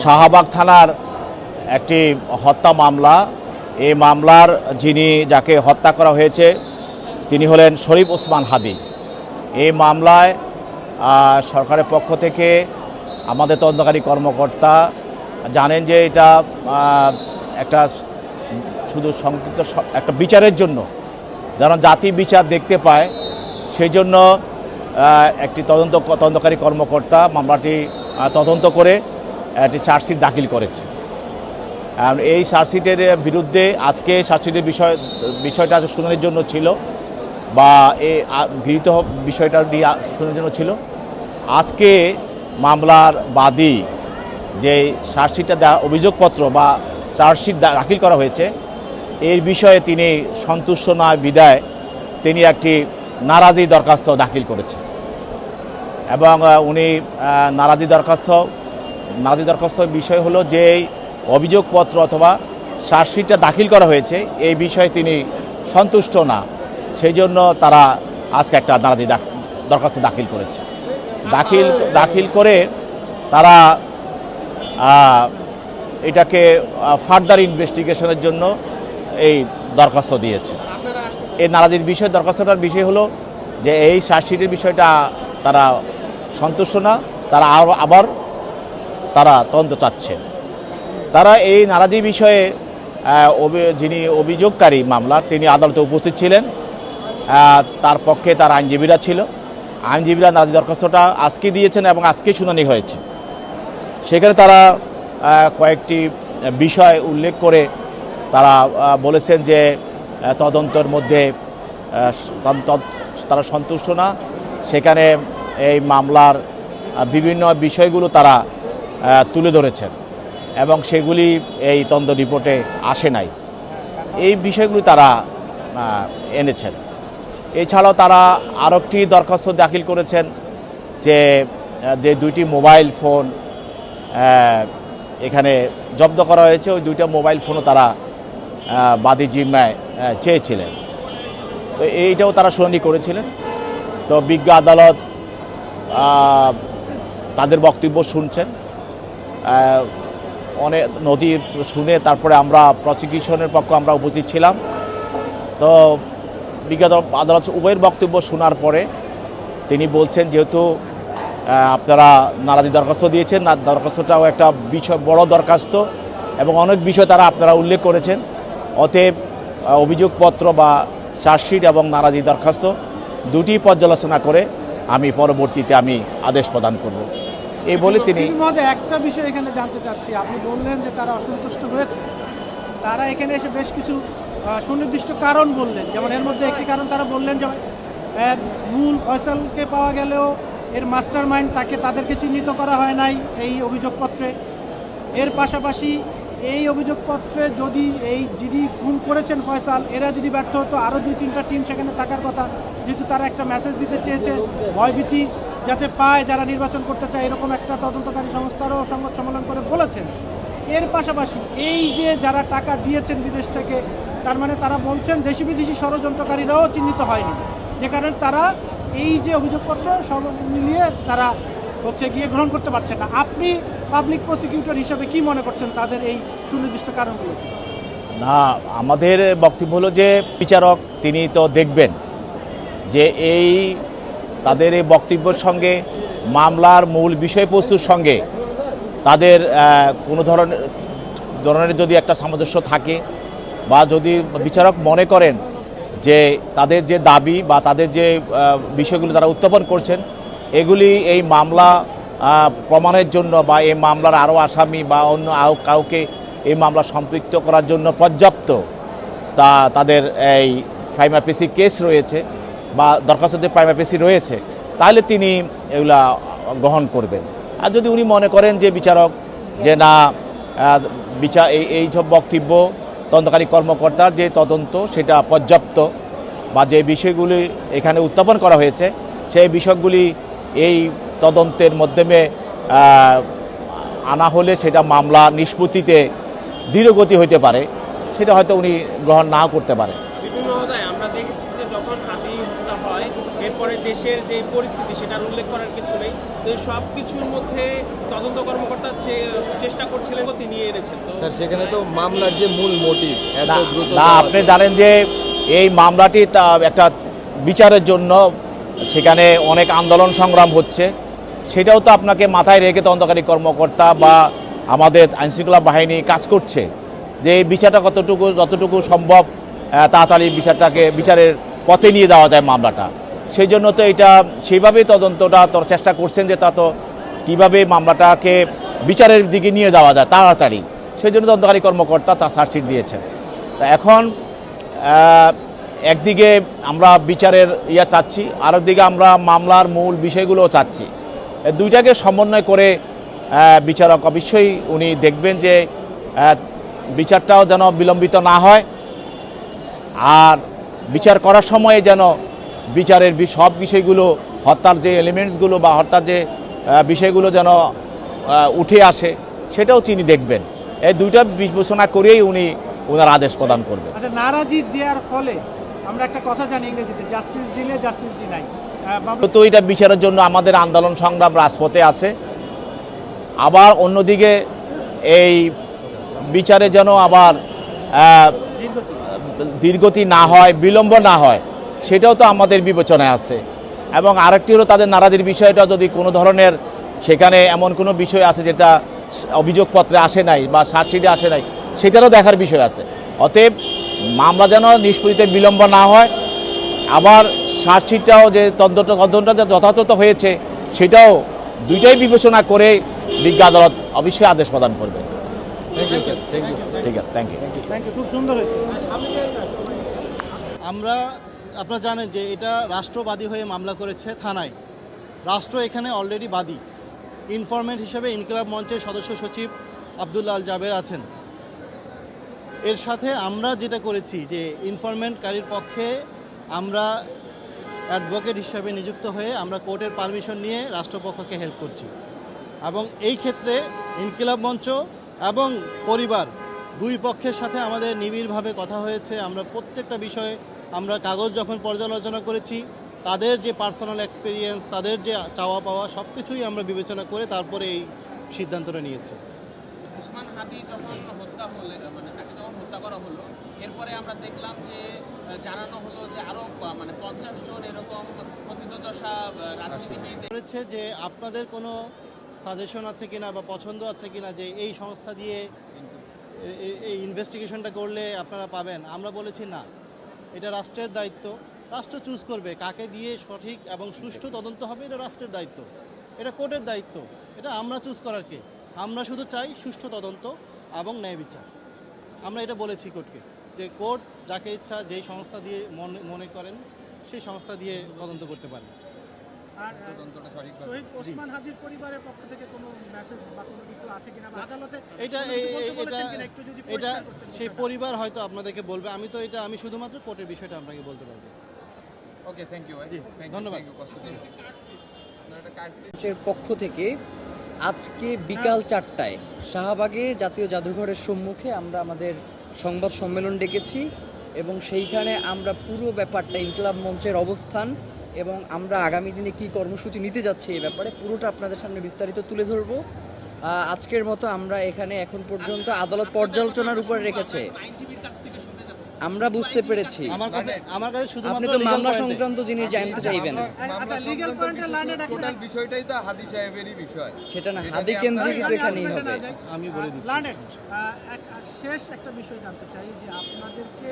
শাহবাগ থানার একটি হত্যা মামলা। এই মামলার যাকে হত্যা করা হয়েছে তিনি হলেন শরীফ ওসমান হাদি। এই মামলায় সরকারের পক্ষ থেকে আমাদের তদন্তকারী কর্মকর্তা জানেন যে এটা একটা শুধু সংক্ষিপ্ত একটা বিচারের জন্য, যেন জাতি বিচার দেখতে পায়, সেই জন্য একটি তদন্তকারী কর্মকর্তা মামলাটি তদন্ত করে একটি চার্জশিট দাখিল করেছে। এই চার্জশিটের বিরুদ্ধে আজকে চার্জশিটের বিষয়টা শুনানির জন্য ছিল, বা এই গৃহীত বিষয়টা শুনানির জন্য ছিল। আজকে মামলার বাদী যে চার্জশিটটা অভিযোগপত্র বা চার্জশিট দাখিল করা হয়েছে এর বিষয়ে তিনি সন্তুষ্ট নয় বিদায় তিনি একটি নারাজি দরখাস্ত দাখিল করেছে। এবং উনি নারাজি দরখাস্ত বিষয় হলো যে অভিযোগপত্র অথবা চার্জশিটটা দাখিল করা হয়েছে এই বিষয়ে তিনি সন্তুষ্ট না, সেই জন্য তারা আজকে একটা নারাজি দরখাস্ত দাখিল করেছে। দাখিল করে তারা এটাকে ফার্দার ইনভেস্টিগেশনের জন্য এই দরখাস্ত দিয়েছে। এই নারাজির দরখাস্তটার বিষয় হলো যে এই চার্জশিটের বিষয়টা তারা সন্তুষ্ট না, তারা আবার তদন্ত চাচ্ছে। তারা এই নারাজি বিষয়ে যিনি অভিযোগকারী মামলার তিনি আদালতে উপস্থিত ছিলেন, তার পক্ষে তার আইনজীবীরা ছিল। আইনজীবীরা নারাজি দরখাস্তটা আজকে দিয়েছেন এবং আজকে শুনানি হয়েছে। সেখানে তারা কয়েকটি বিষয় উল্লেখ করে তারা বলেছেন যে তদন্তের মধ্যে তারা সন্তুষ্ট না, সেখানে এই মামলার বিভিন্ন বিষয়গুলো তারা তুলে ধরেছেন এবং সেগুলি এই তদন্ত রিপোর্টে আসে নাই, এই বিষয়গুলি তারা এনেছেন। এছাড়াও তারা আরও একটি দরখাস্ত দাখিল করেছেন যে দুইটি মোবাইল ফোন এখানে জব্দ করা হয়েছে, ওই দুইটা মোবাইল ফোনও তারা বাদী জিম্মায় চেয়েছিলেন। তো এইটাও তারা শুনানি করেছিলেন। তো বিজ্ঞ আদালত তাদের বক্তব্য শুনছেন, অনেক নদী শুনে তারপরে আমরা প্রসিকিউশনের পক্ষে আমরা উপস্থিত ছিলাম। তো বিজ্ঞ আদালত উভয়ের বক্তব্য শোনার পরে তিনি বলছেন যেহেতু আপনারা নারাজি দরখাস্ত দিয়েছেন, দরখাস্তটাও একটা বিষয় বড় দরখাস্ত এবং অনেক বিষয় তারা আপনারা উল্লেখ করেছেন, অতএব অভিযোগপত্র বা চার্জশিট এবং নারাজি দরখাস্ত দুটি পর্যালোচনা করে আমি পরবর্তীতে আদেশ প্রদান করব এই বলে তিনি। একটা বিষয় এখানে জানতে চাচ্ছি, আপনি বললেন যে তারা অসন্তুষ্ট হয়েছে, তারা এখানে এসে বেশ কিছু সুনির্দিষ্ট কারণ বললেন, যেমন এর মধ্যে একটি কারণ তারা বললেন যে মূল ফয়সালকে পাওয়া গেলেও এর মাস্টার মাইন্ড তাদেরকে চিহ্নিত করা হয় নাই এই অভিযোগপত্রে। এর পাশাপাশি এই অভিযোগপত্রে যদি যিনি খুন করেছেন ফয়সাল এরা যদি ব্যর্থ হতো আরও 2-3টা টিম সেখানে থাকার কথা, যেহেতু তারা একটা মেসেজ দিতে চেয়েছে ভয়ভীতি যাতে পায় যারা নির্বাচন করতে চায়, এরকম একটা তদন্তকারী সংস্থারও সংবাদ সম্মেলন করে বলেছেন। এর পাশাপাশি এই যে যারা টাকা দিয়েছেন বিদেশ থেকে, তার মানে তারা বলছেন দেশি বিদেশি ষড়যন্ত্রকারীরাও চিহ্নিত হয়নি, যে কারণে তারা এই যে অভিযোগপত্র সব মিলিয়ে তারা গিয়ে গ্রহণ করতে পারছেন না। আপনি পাবলিক প্রসিকিউটর হিসেবে কি মনে করছেন তাদের এই সুনির্দিষ্ট কারণগুলো? না, আমাদের বক্তব্য হলো যে বিচারক তিনি তো দেখবেন যে তাদের এই বক্তব্যের সঙ্গে মামলার মূল বিষয়বস্তুর সঙ্গে তাদের কোনো ধরনের যদি একটা সামঞ্জস্য থাকে, বা যদি বিচারক মনে করেন যে তাদের যে দাবি বা তাদের যে বিষয়গুলো তারা উত্থাপন করছেন এগুলি এই মামলা প্রমাণের জন্য বা এই মামলার আরও আসামি বা অন্য কাউকে এই মামলা সম্পৃক্ত করার জন্য পর্যাপ্ত তাদের এই প্রাইমা ফেসি কেস রয়েছে বা দরখাস্ততে প্রাইমা ফেসি রয়েছে, তাহলে তিনি এগুলা গ্রহণ করবেন। আর যদি উনি মনে করেন যে বিচারক যে না এই সব বক্তব্য তদন্তকারী কর্মকর্তার যে তদন্ত সেটা পর্যাপ্ত বা যে বিষয়গুলি এখানে উত্থাপন করা হয়েছে সেই বিষয়গুলি এই তদন্তের মাধ্যমে আনা হলে সেটা মামলা নিষ্পত্তিতে ধীরগতি হইতে পারে, সেটা হয়তো উনি গ্রহণ নাও করতে পারে। আমরা দেখেছি যে যখন হাদি হত্যা হয় এরপরে দেশের যে পরিস্থিতি সেটার উল্লেখ করার কিছু নেই, তো সব কিছুর মধ্যে তদন্ত কর্মকর্তা চেষ্টা করছিলেন গতি নিয়ে এনেছেন। তো স্যার সেখানে তো মামলার যে মূল মোটিভ এত না, দ্রুত না, আপনি জানেন যে এই মামলাটি একটা বিচারের জন্য সেখানে অনেক আন্দোলন সংগ্রাম হচ্ছে, সেটাও তো আপনাকে মাথায় রেখে তদন্তকারী কর্মকর্তা বা আমাদের আইনশৃঙ্খলা বাহিনী কাজ করছে যে এই বিচারটা যতটুকু সম্ভব তাড়াতাড়ি বিচারের পথে নিয়ে যাওয়া যায় মামলাটা। সেই জন্য তো এটা সেইভাবেই তদন্তটা চেষ্টা করছেন যে তা তো কীভাবে মামলাটাকে বিচারের দিকে নিয়ে যাওয়া যায় তাড়াতাড়ি, সেই জন্য তদন্তকারী কর্মকর্তা তার চার্জশিট দিয়েছেন। তা এখন একদিকে আমরা বিচারের চাচ্ছি, আরেকদিকে আমরা মামলার মূল বিষয়গুলোও চাচ্ছি। দুইটাকে সমন্বয় করে বিচারক অবশ্যই উনি দেখবেন যে বিচারটাও যেন বিলম্বিত না হয়, আর বিচার করার সময়ে যেন বিচারের সব বিষয়গুলো, হত্যার যে এলিমেন্টসগুলো বা হত্যার যে বিষয়গুলো যেন উঠে আসে, সেটাও তিনি দেখবেন। এই দুইটা বিবেচনা করেই উনি ওনার আদেশ প্রদান করবেন। আচ্ছা, নারাজি দেওয়ার ফলে আমরা একটা কথা জানি ইংরেজিতে, জাস্টিস দিলে জাস্টিস ডিনাই। তো এটা বিচারের জন্য আমাদের আন্দোলন সংগ্রাম রাজপথে আছে। আবার অন্যদিকে এই বিচারে যেন আবার দীর্ঘতি না হয়, বিলম্ব না হয়, সেটাও তো আমাদের বিবেচনায় আছে। এবং আরেকটি হলো তাদের নারাজির বিষয়টা, যদি কোনো ধরনের সেখানে এমন কোনো বিষয় আছে যেটা অভিযোগপত্রে আসে নাই বা চার্জশিটে আসে নাই, সেটারও দেখার বিষয় আছে। অতএব মামলা যেন নিষ্পত্তিতে বিলম্ব না হয়, আবার চার্জশিটটাও যে তদন্তটা যে যথাযথ হয়েছে সেটাও, দুইটাই বিবেচনা করে বিজ্ঞ আদালত অবশ্যই আদেশ প্রদান করবে। Thank you sir, thank you. ঠিক আছে, থ্যাংক ইউ। খুব সুন্দর হয়েছে। আপনারা জানেন যে এটা রাষ্ট্রবাদী হয়ে মামলা করেছে থানায়। রাষ্ট্র এখানে অলরেডি বাদী। ইনফরমেন্ট হিসেবে ইনকিলাব মঞ্চের সদস্য সচিব আব্দুল্লাহ আল জাবের আছেন। এর সাথে আমরা যেটা করেছি যে ইনফরমেন্টকারীর পক্ষে আমরা অ্যাডভোকেট হিসেবে নিযুক্ত হয়ে আমরা কোর্টের পারমিশন নিয়ে রাষ্ট্রপক্ষকে হেল্প করছি। এবং এই ক্ষেত্রে ইনকিলাব মঞ্চ এবং পরিবার দুই পক্ষের সাথে আমাদের নিবিড়ভাবে কথা হয়েছে। আমরা প্রত্যেকটা বিষয়ে আমরা কাগজ যখন পর্যালোচনা করেছি, তাদের যে পার্সোনাল এক্সপিরিয়েন্স, তাদের যে চাওয়া পাওয়া, সব কিছুই আমরা বিবেচনা করে তারপরে এই সিদ্ধান্তটা নিয়েছি। ওসমান হাদি যখন হত্যা হলে, মানে তাকে যখন হত্যা করা হলো, এরপরে আমরা দেখলাম যে জানানো হলো যে আরো 50 জন এরকম প্রথিতযশা রাজনীতিবিদ করেছে যে আপনাদের কোনো সাজেশন আছে কিনা বা পছন্দ আছে কিনা যে এই সংস্থা দিয়ে এই ইনভেস্টিগেশনটা করলে আপনারা পাবেন। আমরা বলেছি না, এটা রাষ্ট্রের দায়িত্ব, রাষ্ট্র চুজ করবে কাকে দিয়ে সঠিক এবং সুষ্ঠু তদন্ত হবে, এটা রাষ্ট্রের দায়িত্ব, এটা কোর্টের দায়িত্ব, এটা আমরা চুজ করার কে। আমরা শুধু চাই সুষ্ঠু তদন্ত এবং ন্যায় বিচার। আমরা এটা বলেছি কোর্টকে যে কোর্ট যাকে ইচ্ছা যেই সংস্থা দিয়ে মনে করেন সেই সংস্থা দিয়ে তদন্ত করতে পারেন। আর শহীদ ওসমান হাদির পরিবারের পক্ষ থেকে কোনো মেসেজ বা কোনো কিছু আছে কিনা বা আদালতে এটা সেই পরিবার হয়তো আপনাদেরকে বলবে। আমি শুধুমাত্র কোর্টের বিষয়টা আপনাকে বলতে পারবো। ওকে, থ্যাংক ইউ। জি, ধন্যবাদ। মঞ্চের পক্ষ থেকে আজকে বিকাল 4টায় শাহবাগে জাতীয় জাদুঘরের সম্মুখে আমরা আমাদের সংবাদ সম্মেলন ডেকেছি এবং সেইখানে আমরা পুরো ব্যাপারটা, ইনকিলাব মঞ্চের অবস্থান এবং আমরা আগামী দিনে কি কর্মসূচি নিতে যাচ্ছি এই ব্যাপারে পুরোটা আপনাদের সামনে বিস্তারিত তুলে ধরব। আজকের মতো আমরা এখানে এখন পর্যন্ত আদালত পর্যালোচনার উপর রেখেছে। আমরা বুঝতে পেরেছি, আমার কাছে শুধুমাত্র আপনি তো মামলা সংক্রান্ত জিনিস জানতে চাইবেন। টোটাল বিষয়টাই তো হাদি সাহেবেরই বিষয়, সেটা না হাদি কেন্দ্রিক এখানেই হবে। আমি বলে দিচ্ছি। শেষ একটা বিষয় জানতে চাই যে আপনাদেরকে